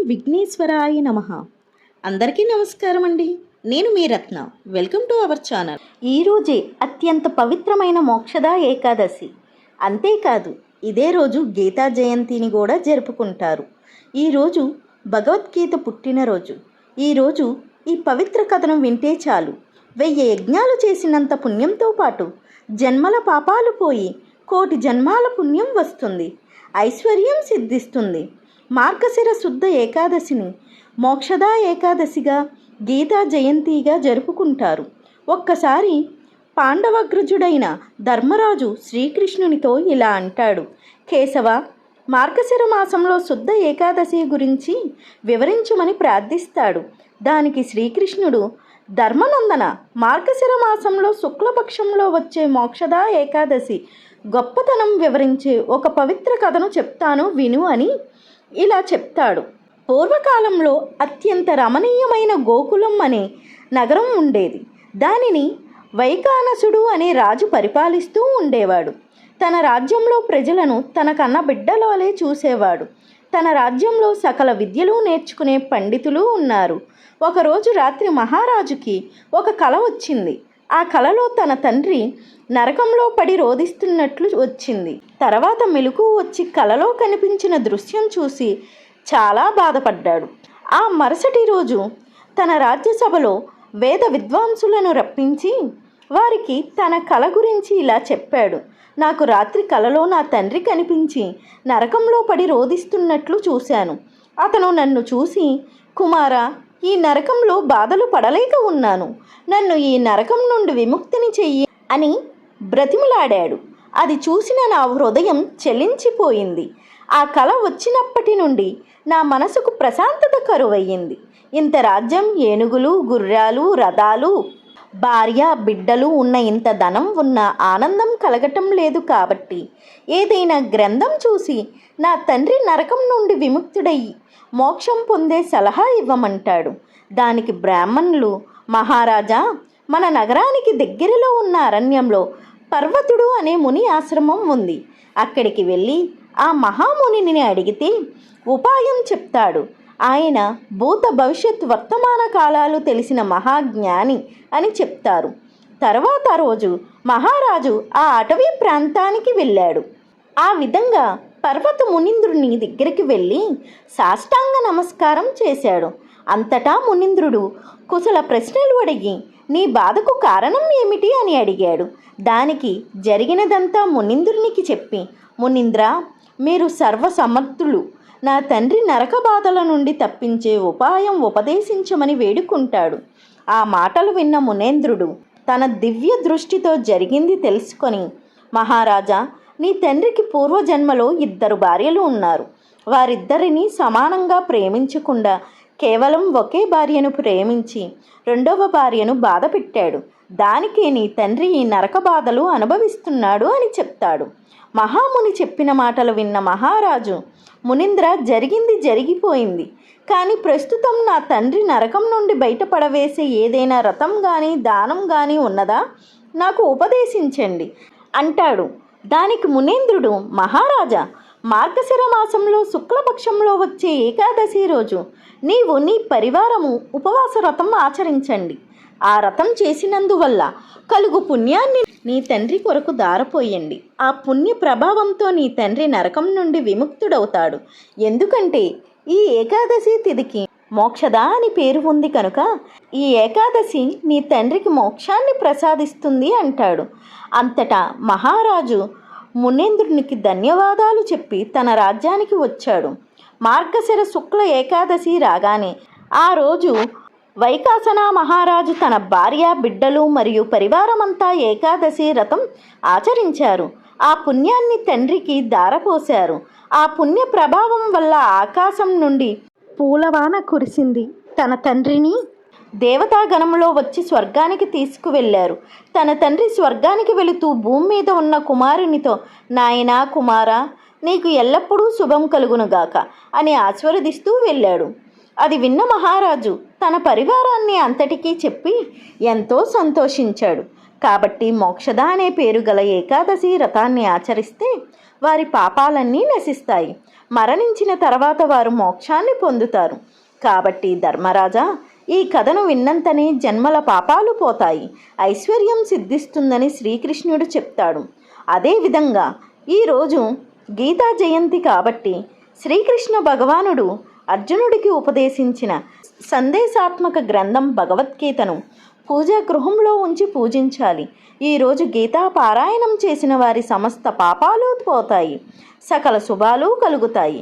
విఘ్నేశ్వరాయ నమః. అందరికీ నమస్కారం అండి. నేను మీ Ratna. Welcome to our channel. ఈరోజే అత్యంత పవిత్రమైన మోక్షద ఏకాదశి. అంతేకాదు ఇదే రోజు గీతా జయంతిని కూడా జరుపుకుంటారు. ఈరోజు భగవద్గీత పుట్టినరోజు. ఈరోజు ఈ పవిత్ర కథను వింటే చాలు 1000 యజ్ఞాలు చేసినంత పుణ్యంతో పాటు జన్మల పాపాలు పోయి 1,000,000 జన్మాల పుణ్యం వస్తుంది. ఐశ్వర్యం సిద్ధిస్తుంది. మార్గశిర శుద్ధ ఏకాదశిని మోక్షద ఏకాదశిగా గీతా జయంతిగా జరుపుకుంటారు. ఒక్కసారి పాండవగ్రజుడైన ధర్మరాజు శ్రీకృష్ణునితో ఇలా అంటాడు: కేశవ, మార్గశిర మాసంలో శుద్ధ ఏకాదశి గురించి వివరించమని ప్రార్థిస్తాడు. దానికి శ్రీకృష్ణుడు, ధర్మనందన, మార్గశిర మాసంలో శుక్లపక్షంలో వచ్చే మోక్షద ఏకాదశి గొప్పతనం వివరించే ఒక పవిత్ర కథను చెప్తాను విను అని ఇలా చెప్తాడు. పూర్వకాలంలో అత్యంత రమణీయమైన గోకులం అనే నగరం ఉండేది. దానిని వైకానసుడు అనే రాజు పరిపాలిస్తూ ఉండేవాడు. తన రాజ్యంలో ప్రజలను తన కన్న బిడ్డలోలే చూసేవాడు. తన రాజ్యంలో సకల విద్యలు నేర్చుకునే పండితులు ఉన్నారు. ఒకరోజు రాత్రి మహారాజుకి ఒక కల వచ్చింది. ఆ కలలో తన తండ్రి నరకంలో పడి రోదిస్తున్నట్లు వచ్చింది. తర్వాత మెలకువ వచ్చి కలలో కనిపించిన దృశ్యం చూసి చాలా బాధపడ్డాడు. ఆ మరుసటి రోజు తన రాజ్యసభలో వేద విద్వాంసులను రప్పించి వారికి తన కల గురించి ఇలా చెప్పాడు: నాకు రాత్రి కలలో నా తండ్రి కనిపించి నరకంలో పడి రోదిస్తున్నట్లు చూశాను. అతను నన్ను చూసి, కుమారా, ఈ నరకంలో బాధలు పడలేక ఉన్నాను, నన్ను ఈ నరకం నుండి విముక్తిని చెయ్యి అని బ్రతిమలాడాడు. అది చూసిన నా హృదయం చెలించిపోయింది. ఆ కల వచ్చినప్పటి నుండి నా మనసుకు ప్రశాంతత కరువయ్యింది. ఇంత రాజ్యం, ఏనుగులు, గుర్రాలు, రథాలు, భార్య, బిడ్డలు ఉన్న ఇంత ధనం ఉన్న ఆనందం కలగటం లేదు. కాబట్టి ఏదైనా గ్రంథం చూసి నా తండ్రి నరకం నుండి విముక్తుడయ్యి మోక్షం పొందే సలహా ఇవ్వమంటాడు. దానికి బ్రాహ్మణులు, మహారాజా, మన నగరానికి దగ్గరలో ఉన్న అరణ్యంలో పర్వతుడు అనే ముని ఆశ్రమం ఉంది. అక్కడికి వెళ్ళి ఆ మహామునిని అడిగితే ఉపాయం చెప్తాడు. ఆయన భూత భవిష్యత్ వర్తమాన కాలాలు తెలిసిన మహాజ్ఞాని అని చెప్తారు. తర్వాత రోజు మహారాజు ఆ అటవీ ప్రాంతానికి వెళ్ళాడు. ఆ విధంగా పర్వత మునీంద్రుని దగ్గరికి వెళ్ళి సాష్టాంగ నమస్కారం చేశాడు. అంతటా మునీంద్రుడు కుశల ప్రశ్నలు అడిగి నీ బాధకు కారణం ఏమిటి అని అడిగాడు. దానికి జరిగినదంతా మునీంద్రునికి చెప్పి, మునీంద్ర, మీరు సర్వసమర్థులు, నా తండ్రి నరక బాధల నుండి తప్పించే ఉపాయం ఉపదేశించమని వేడుకుంటాడు. ఆ మాటలు విన్న మునేంద్రుడు తన దివ్య దృష్టితో జరిగింది తెలుసుకొని, మహారాజా, నీ తండ్రికి పూర్వజన్మలో 2 భార్యలు ఉన్నారు. వారిద్దరిని సమానంగా ప్రేమించకుండా కేవలం ఒకే భార్యను ప్రేమించి 2వ భార్యను బాధ పెట్టాడు. దానికే నీ తండ్రి ఈ నరక బాధలు అనుభవిస్తున్నాడు అని చెప్తాడు. మహాముని చెప్పిన మాటలు విన్న మహారాజు, మునీంద్ర, జరిగింది జరిగిపోయింది, కానీ ప్రస్తుతం నా తండ్రి నరకం నుండి బయటపడవేసే ఏదైనా రథం కానీ దానం కానీ ఉన్నదా? నాకు ఉపదేశించండి అంటాడు. దానికి మునీంద్రుడు, మహారాజా, మార్గశిర మాసంలో శుక్లపక్షంలో వచ్చే ఏకాదశి రోజు నీవు నీ పరివారము ఉపవాస వ్రతం ఆచరించండి. ఆ వ్రతం చేసినందువల్ల కలుగు పుణ్యాన్ని నీ తండ్రి కొరకు దారపోయండి. ఆ పుణ్య ప్రభావంతో నీ తండ్రి నరకం నుండి విముక్తుడవుతాడు. ఎందుకంటే ఈ ఏకాదశి తిథికి మోక్షద అని పేరు ఉంది కనుక ఈ ఏకాదశి నీ తండ్రికి మోక్షాన్ని ప్రసాదిస్తుంది అంటాడు. అంతటా మహారాజు మునేంద్రునికి ధన్యవాదాలు చెప్పి తన రాజ్యానికి వచ్చాడు. మార్గశిర శుక్ల ఏకాదశి రాగానే ఆ రోజు వైకాసన మహారాజు తన భార్య, బిడ్డలు మరియు పరివారమంతా ఏకాదశి వ్రతం ఆచరించారు. ఆ పుణ్యాన్ని తండ్రికి దారపోశారు. ఆ పుణ్య ప్రభావం వల్ల ఆకాశం నుండి పూలవాన కురిసింది. తన తండ్రిని దేవతాగణంలో వచ్చి స్వర్గానికి తీసుకువెళ్ళారు. తన తండ్రి స్వర్గానికి వెళుతూ భూమి మీద ఉన్న కుమారునితో, నాయనా, కుమారా, నీకు ఎల్లప్పుడూ శుభం కలుగునుగాక అని ఆశీర్వదిస్తూ వెళ్ళాడు. అది విన్న మహారాజు తన పరివారాన్ని అంతటికీ చెప్పి ఎంతో సంతోషించాడు. కాబట్టి మోక్షద అనే పేరు గల ఏకాదశి వ్రతాన్ని ఆచరిస్తే వారి పాపాలన్నీ నశిస్తాయి. మరణించిన తర్వాత వారు మోక్షాన్ని పొందుతారు. కాబట్టి ధర్మరాజా, ఈ కథను విన్నంతనే జన్మల పాపాలు పోతాయి, ఐశ్వర్యం సిద్ధిస్తుందని శ్రీకృష్ణుడు చెప్తాడు. అదేవిధంగా ఈరోజు గీతా జయంతి కాబట్టి శ్రీకృష్ణ భగవానుడు అర్జునుడికి ఉపదేశించిన సందేశాత్మక గ్రంథం భగవద్గీతను పూజా గృహంలో ఉంచి పూజించాలి. ఈరోజు గీతా పారాయణం చేసిన వారి సమస్త పాపాలు పోతాయి, సకల శుభాలు కలుగుతాయి.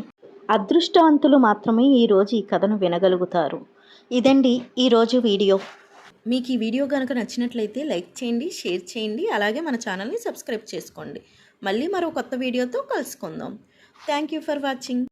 అదృష్టవంతులు మాత్రమే ఈరోజు ఈ కథను వినగలుగుతారు. ఇదండి ఈరోజు వీడియో. మీకు ఈ వీడియో కనుక నచ్చినట్లయితే లైక్ చేయండి, షేర్ చేయండి, అలాగే మన ఛానల్ని సబ్స్క్రైబ్ చేసుకోండి. మళ్ళీ మరో కొత్త వీడియోతో కలుసుకుందాం. Thank you for watching.